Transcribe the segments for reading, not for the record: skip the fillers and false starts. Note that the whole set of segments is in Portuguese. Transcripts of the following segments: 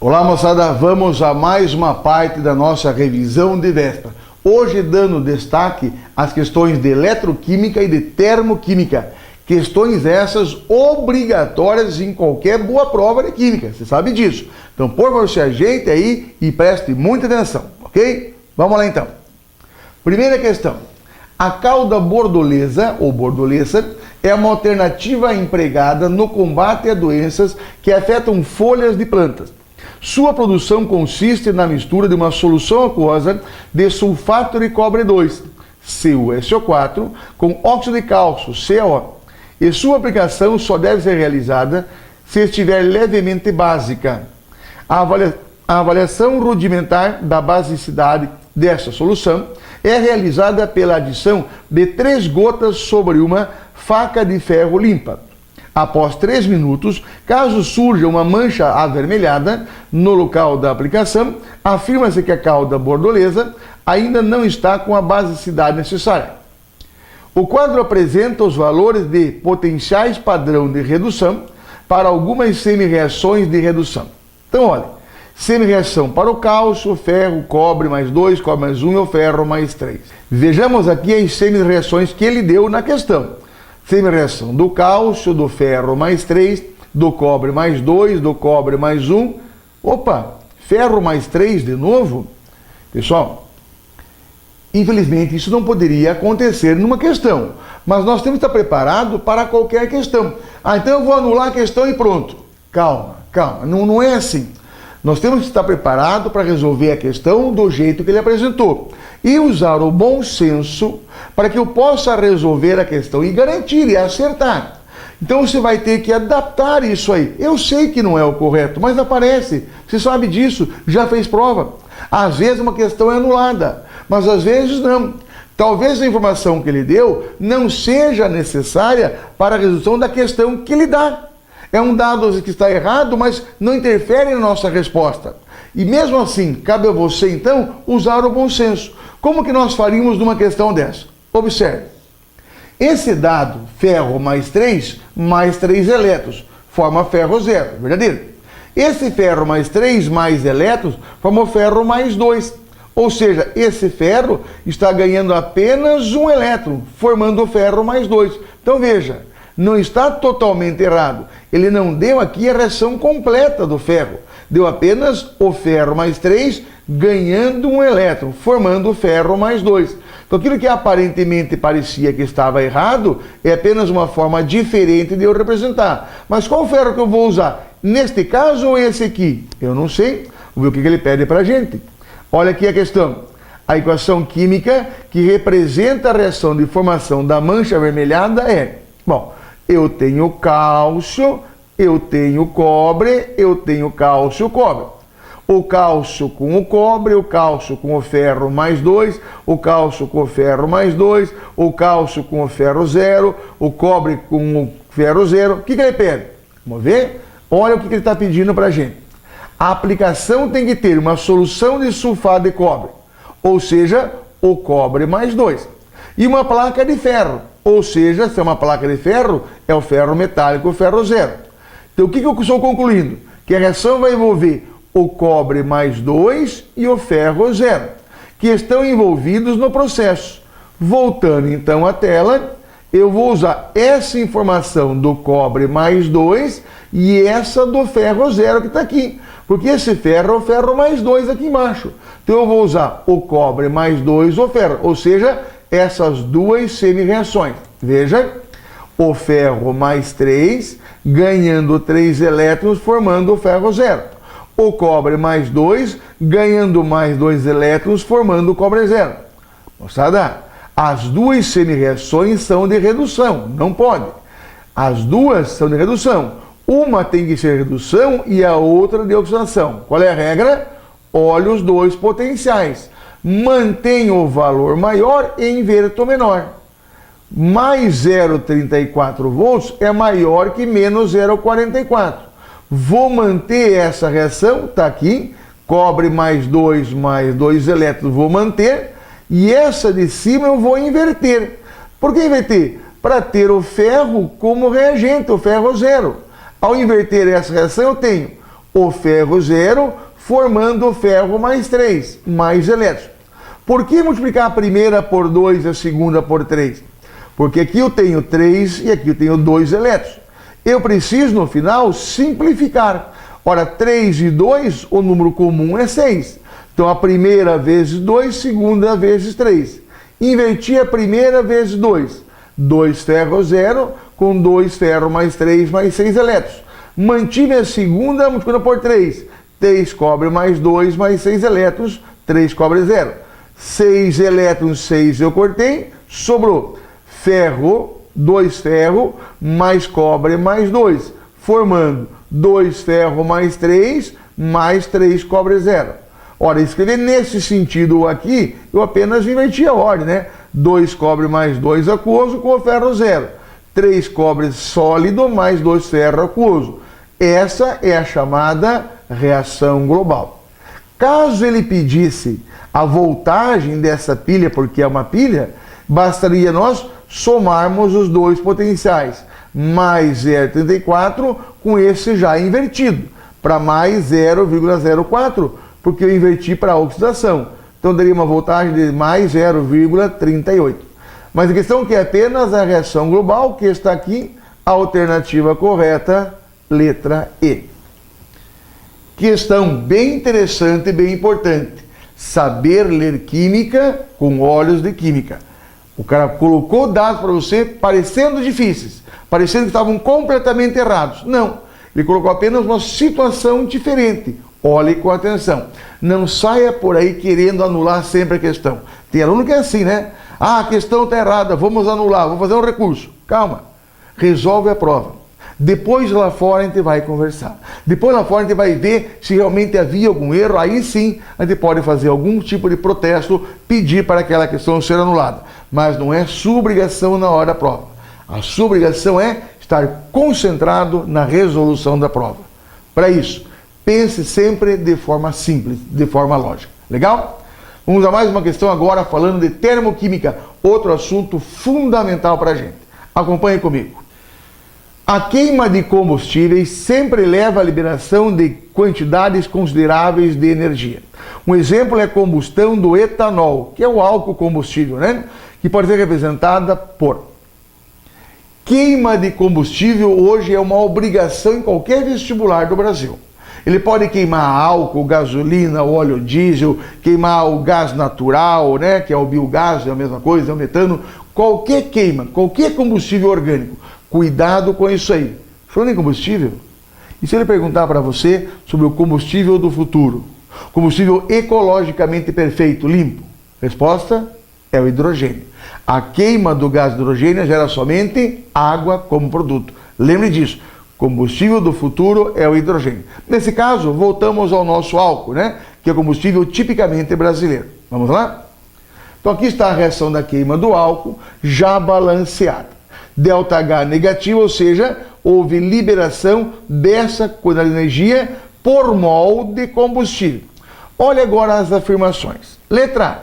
Olá moçada, vamos a mais uma parte da nossa revisão de véspera. Hoje dando destaque às questões de eletroquímica e de termoquímica. Questões essas obrigatórias em qualquer boa prova de química, você sabe disso. Então por favor, se ajeite aí e preste muita atenção, ok? Vamos lá então. Primeira questão. A cauda bordolesa ou bordolesa é uma alternativa empregada no combate a doenças que afetam folhas de plantas. Sua produção consiste na mistura de uma solução aquosa de sulfato de cobre 2, CuSO4, com óxido de cálcio, CO, e sua aplicação só deve ser realizada se estiver levemente básica. A avaliação rudimentar da basicidade desta solução é realizada pela adição de 3 gotas sobre uma faca de ferro limpa. Após 3 minutos, caso surja uma mancha avermelhada no local da aplicação, afirma-se que a cauda bordolesa ainda não está com a basicidade necessária. O quadro apresenta os valores de potenciais padrão de redução para algumas semi-reações de redução. Então, olha, semi-reação para o cálcio, ferro, cobre mais 2, cobre mais 1 e o ferro mais 3. Vejamos aqui as semi-reações que ele deu na questão. Semi-reação do cálcio, do ferro mais 3, do cobre mais 2, do cobre mais 1. Opa, ferro mais 3 de novo? Pessoal, infelizmente isso não poderia acontecer numa questão, mas nós temos que estar preparados para qualquer questão. Então eu vou anular a questão e pronto. Calma, calma, não é assim. Nós temos que estar preparados para resolver a questão do jeito que ele apresentou e usar o bom senso para que eu possa resolver a questão e garantir e acertar. Então você vai ter que adaptar isso aí. Eu sei que não é o correto, mas aparece. Você sabe disso, já fez prova. Às vezes uma questão é anulada, mas às vezes não. Talvez a informação que ele deu não seja necessária para a resolução da questão que ele dá. É um dado que está errado, mas não interfere na nossa resposta. E mesmo assim, cabe a você então usar o bom senso. Como que nós faríamos numa questão dessa? Observe. Esse dado, ferro mais 3 elétrons, forma ferro 0, verdadeiro? Esse ferro mais 3 mais elétrons forma ferro mais 2. Ou seja, esse ferro está ganhando apenas 1 elétron, formando o ferro mais 2. Então veja, não está totalmente errado. Ele não deu aqui a reação completa do ferro. Deu apenas o ferro mais 3 ganhando 1 elétron, formando o ferro mais 2. Então aquilo que aparentemente parecia que estava errado é apenas uma forma diferente de eu representar. Mas qual ferro que eu vou usar? Neste caso ou esse aqui? Eu não sei. Vamos ver o que ele pede para a gente. Olha aqui a questão. A equação química que representa a reação de formação da mancha avermelhada é... Bom, eu tenho cálcio, eu tenho cobre, eu tenho cálcio, cobre. O cálcio com o cobre, o cálcio com o ferro mais 2, o cálcio com o ferro mais 2, o cálcio com o ferro 0, o cobre com o ferro 0. O que ele pede? Vamos ver? Olha o que ele está pedindo para a gente. A aplicação tem que ter uma solução de sulfato de cobre, ou seja, o cobre mais 2. E uma placa de ferro, ou seja, se é uma placa de ferro, é o ferro metálico, o ferro 0. Então o que eu estou concluindo? Que a reação vai envolver o cobre mais 2 e o ferro 0, que estão envolvidos no processo. Voltando então à tela, eu vou usar essa informação do cobre mais 2 e essa do ferro 0 que está aqui, porque esse ferro é o ferro mais 2 aqui embaixo. Então eu vou usar o cobre mais 2 o ferro, ou seja, essas duas semi-reações. Veja, o ferro mais 3 ganhando 3 elétrons formando o ferro 0. O cobre mais 2 ganhando mais 2 elétrons formando o cobre 0. Moçada, as duas semi-reações são de redução, não pode. As duas são de redução. Uma tem que ser redução e a outra de oxidação. Qual é a regra? Olhe os dois potenciais. Mantenha o valor maior e inverta o menor. Mais 0,34 volts é maior que menos 0,44. Vou manter essa reação, está aqui, cobre mais 2 elétrons, vou manter, e essa de cima eu vou inverter. Por que inverter? Para ter o ferro como reagente, o ferro 0. Ao inverter essa reação, eu tenho o ferro 0, formando o ferro mais 3, mais elétrons. Por que multiplicar a primeira por 2 e a segunda por 3? Porque aqui eu tenho 3 e aqui eu tenho 2 elétrons. Eu preciso, no final, simplificar. Ora, 3 e 2, o número comum é 6. Então, a primeira vezes 2, segunda vezes 3. Inverti a primeira vezes 2. 2 ferro 0 com 2 ferro mais 3 mais 6 elétrons. Mantive a segunda multiplicando por 3. 3 cobre mais 2 mais 6 elétrons. 3 cobre 0. 6 elétrons, 6 eu cortei. Sobrou ferro, 2 ferro, mais cobre mais 2. Formando 2 ferro mais 3 cobre 0. Ora, escrever nesse sentido aqui, eu apenas inverti a ordem, né? 2 cobre mais 2 aquoso com o ferro 0. 3 cobre sólido mais 2 ferro aquoso. Essa é a chamada reação global. Caso ele pedisse a voltagem dessa pilha, porque é uma pilha, bastaria nós somarmos os dois potenciais, mais 0,34 com esse já invertido, para mais 0,04, porque eu inverti para a oxidação. Então daria uma voltagem de mais 0,38. Mas a questão é que é apenas a reação global, que está aqui, a alternativa correta, letra E. Questão bem interessante e bem importante. Saber ler química com olhos de química. O cara colocou dados para você parecendo difíceis, parecendo que estavam completamente errados. Não, ele colocou apenas uma situação diferente. Olhe com atenção. Não saia por aí querendo anular sempre a questão. Tem aluno que é assim, né? Ah, a questão está errada, vamos anular, vamos fazer um recurso. Calma, resolve a prova. Depois lá fora a gente vai conversar. Depois lá fora a gente vai ver se realmente havia algum erro. Aí sim a gente pode fazer algum tipo de protesto, pedir para aquela questão ser anulada. Mas não é sua obrigação na hora da prova. A sua obrigação é estar concentrado na resolução da prova. Para isso, pense sempre de forma simples, de forma lógica. Legal? Vamos a mais uma questão agora falando de termoquímica, outro assunto fundamental para a gente. Acompanhe comigo. A queima de combustíveis sempre leva à liberação de quantidades consideráveis de energia. Um exemplo é a combustão do etanol, que é o álcool combustível, né? Que pode ser representada por queima de combustível. Hoje é uma obrigação em qualquer vestibular do Brasil. Ele pode queimar álcool, gasolina, óleo diesel, queimar o gás natural, né? Que é o biogás, é a mesma coisa, é o metano. Qualquer queima, qualquer combustível orgânico. Cuidado com isso aí. Falando em combustível, e se ele perguntar para você sobre o combustível do futuro? Combustível ecologicamente perfeito, limpo? Resposta é o hidrogênio. A queima do gás de hidrogênio gera somente água como produto. Lembre disso. Combustível do futuro é o hidrogênio. Nesse caso, voltamos ao nosso álcool, né? Que é combustível tipicamente brasileiro. Vamos lá? Então aqui está a reação da queima do álcool já balanceada. ΔH negativo, ou seja, houve liberação dessa quantidade de energia por mol de combustível. Olha agora as afirmações. Letra A.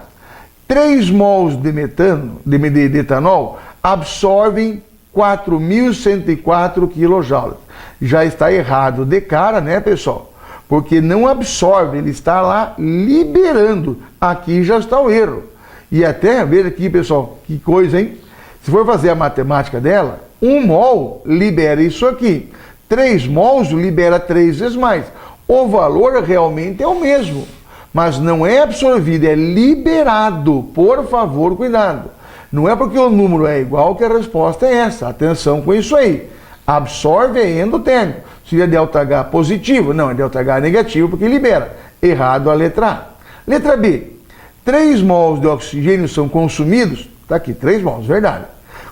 3 mols de de etanol absorvem 4.104 kJ. Já está errado de cara, né, pessoal? Porque não absorve, ele está lá liberando. Aqui já está o erro. E até, veja aqui, pessoal, que coisa, hein? Se for fazer a matemática dela, 1 mol libera isso aqui. 3 mols libera 3 vezes mais. O valor realmente é o mesmo, mas não é absorvido, é liberado. Por favor, cuidado. Não é porque o número é igual que a resposta é essa. Atenção com isso aí. Absorve é endotérmico. Seria ΔH positivo? Não, é ΔH negativo porque libera. Errado a letra A. Letra B. 3 mols de oxigênio são consumidos. Está aqui, 3 mols, verdade.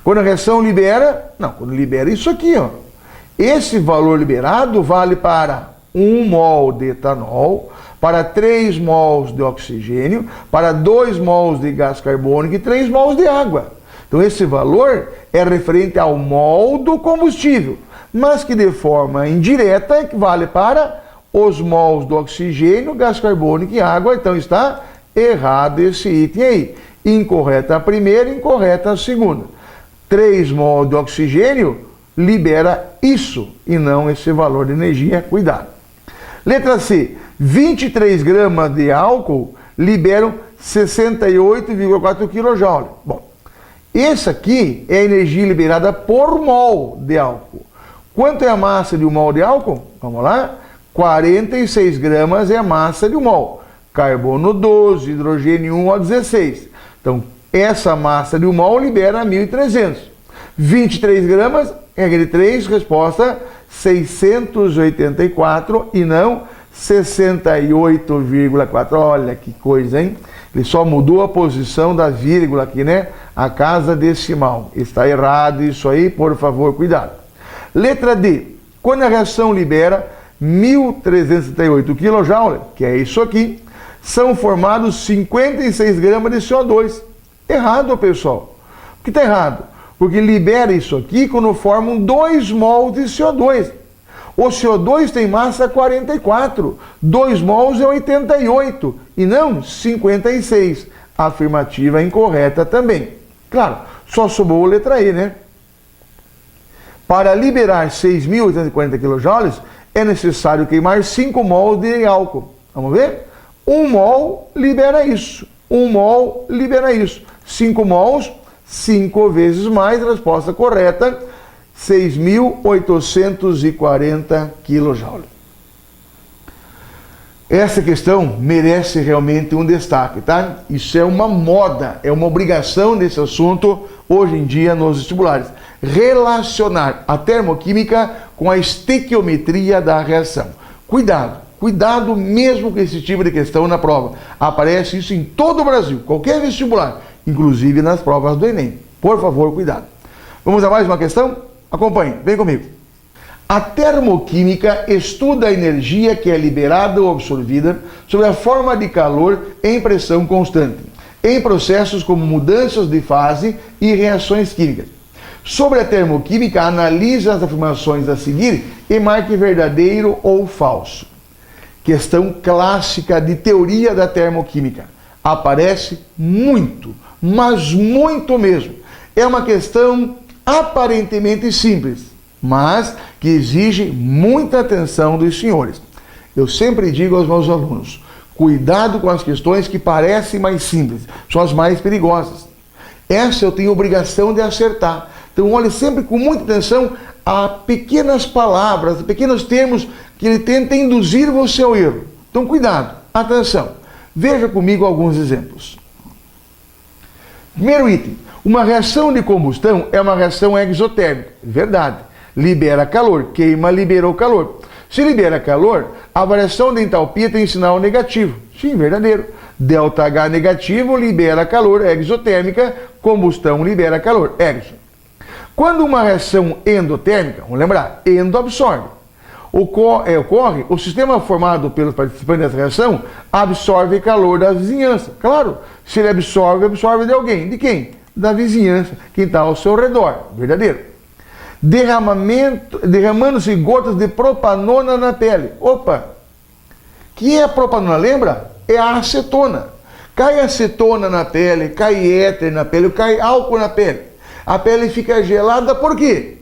Quando a reação libera, não, quando libera isso aqui, ó. Esse valor liberado vale para 1 mol de etanol, para 3 mols de oxigênio, para 2 mols de gás carbônico e 3 mols de água. Então esse valor é referente ao mol do combustível, mas que de forma indireta equivale para os mols do oxigênio, gás carbônico e água. Então está errado esse item aí. Incorreta a primeira, incorreta a segunda. 3 mol de oxigênio libera isso e não esse valor de energia. Cuidado. Letra C, 23 gramas de álcool liberam 68,4 kJ. Bom, esse aqui é a energia liberada por mol de álcool. Quanto é a massa de um mol de álcool? Vamos lá. 46 gramas é a massa de um mol. Carbono 12, hidrogênio 1, O16. Então, essa massa de um mol libera 1.300. 23 gramas, regra de 3, resposta 684 e não 68,4. Olha que coisa, hein? Ele só mudou a posição da vírgula aqui, né? A casa decimal. Está errado isso aí, por favor, cuidado. Letra D. Quando a reação libera 1.338 kJ, que é isso aqui, são formados 56 gramas de CO2. Errado, pessoal. Por que está errado? Porque libera isso aqui quando formam 2 mols de CO2. O CO2 tem massa 44, 2 mols é 88 e não 56. A afirmativa é incorreta também. Claro, só sobrou a letra E, né? Para liberar 6.840 kJ, é necessário queimar 5 mols de álcool. Vamos ver? 1 mol libera isso. 1 mol libera isso. 5 mols, 5 vezes mais. Resposta correta, 6.840 kJ. Essa questão merece realmente um destaque, tá? Isso é uma moda, é uma obrigação desse assunto hoje em dia nos vestibulares. Relacionar a termoquímica com a estequiometria da reação. Cuidado, cuidado mesmo com esse tipo de questão na prova. Aparece isso em todo o Brasil, qualquer vestibular, inclusive nas provas do Enem. Por favor, cuidado. Vamos a mais uma questão? Acompanhe, vem comigo. A termoquímica estuda a energia que é liberada ou absorvida sob a forma de calor em pressão constante, em processos como mudanças de fase e reações químicas. Sobre a termoquímica, analise as afirmações a seguir e marque verdadeiro ou falso. Questão clássica de teoria da termoquímica. Aparece muito, mas muito mesmo. É uma questão aparentemente simples, mas que exige muita atenção dos senhores. Eu sempre digo aos meus alunos, cuidado com as questões que parecem mais simples, são as mais perigosas. Essa eu tenho obrigação de acertar. Então olhe sempre com muita atenção a pequenas palavras, a pequenos termos que ele tenta induzir você ao erro. Então cuidado, atenção. Veja comigo alguns exemplos. Primeiro item, uma reação de combustão é uma reação exotérmica. Verdade. Libera calor, queima, liberou calor. Se libera calor, a variação de entalpia tem sinal negativo. Sim, verdadeiro. ΔH negativo libera calor, exotérmica, combustão libera calor, exo. Quando uma reação endotérmica, vamos lembrar, endo absorve. Ocorre, o sistema formado pelos participantes dessa reação absorve calor da vizinhança. Claro, se ele absorve, absorve de alguém. De quem? Da vizinhança, quem está ao seu redor. Verdadeiro. Derramando-se gotas de propanona na pele. Opa! Que é a propanona? Lembra? É a acetona. Cai acetona na pele, cai éter na pele, cai álcool na pele. A pele fica gelada por quê?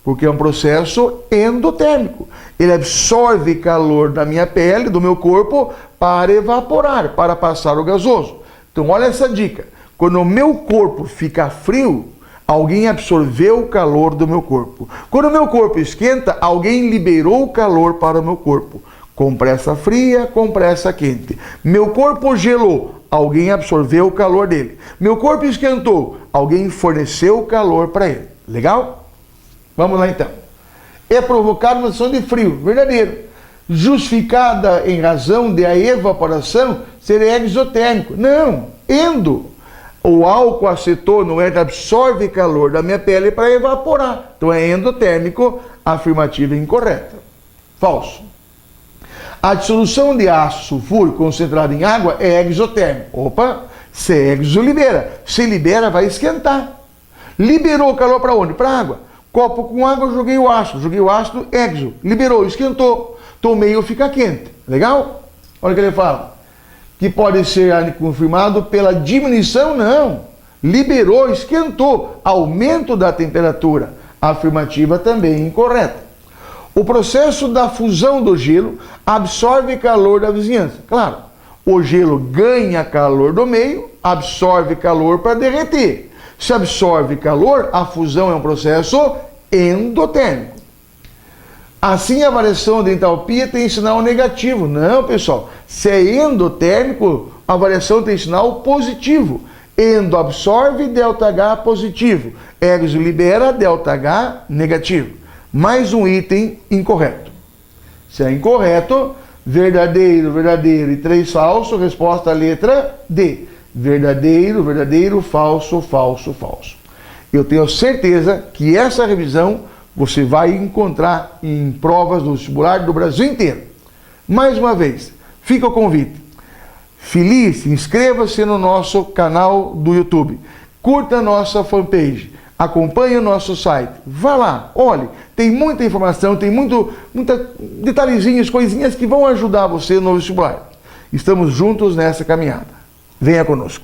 Porque é um processo endotérmico. Ele absorve calor da minha pele, do meu corpo, para evaporar, para passar o gasoso. Então olha essa dica. Quando o meu corpo fica frio, alguém absorveu o calor do meu corpo. Quando o meu corpo esquenta, alguém liberou o calor para o meu corpo. Compressa fria, compressa quente. Meu corpo gelou, alguém absorveu o calor dele. Meu corpo esquentou, alguém forneceu o calor para ele. Legal? Vamos lá então. É provocada uma sensação de frio. Verdadeiro. Justificada em razão de a evaporação ser exotérmico. Não, endo. O álcool acetono absorve calor da minha pele para evaporar. Então é endotérmico, afirmativa incorreta. Falso. A dissolução de ácido sulfúrico concentrado em água é exotérmico. Opa, se exo libera. Se libera, vai esquentar. Liberou o calor para onde? Para a água. Copo com água, joguei o ácido, exo. Liberou, esquentou. Tomei, fica quente. Legal? Olha o que ele fala. Que pode ser confirmado pela diminuição, não. Liberou, esquentou. Aumento da temperatura. A afirmativa também incorreta. O processo da fusão do gelo absorve calor da vizinhança. Claro, o gelo ganha calor do meio, absorve calor para derreter. Se absorve calor, a fusão é um processo endotérmico. Assim, a variação de entalpia tem sinal negativo. Não, pessoal. Se é endotérmico, a variação tem sinal positivo. Endo absorve, ΔH positivo. Exo libera, ΔH negativo. Mais um item incorreto. Se é incorreto, verdadeiro, verdadeiro e 3 falso, resposta letra D. Verdadeiro, verdadeiro, falso, falso, falso. Eu tenho certeza que essa revisão você vai encontrar em provas do vestibular do Brasil inteiro. Mais uma vez, fica o convite. Feliz, inscreva-se no nosso canal do YouTube. Curta a nossa fanpage. Acompanhe o nosso site. Vá lá, olhe. Tem muita informação, tem muita detalhezinhos, coisinhas que vão ajudar você no vestibular. Estamos juntos nessa caminhada. Venha conosco.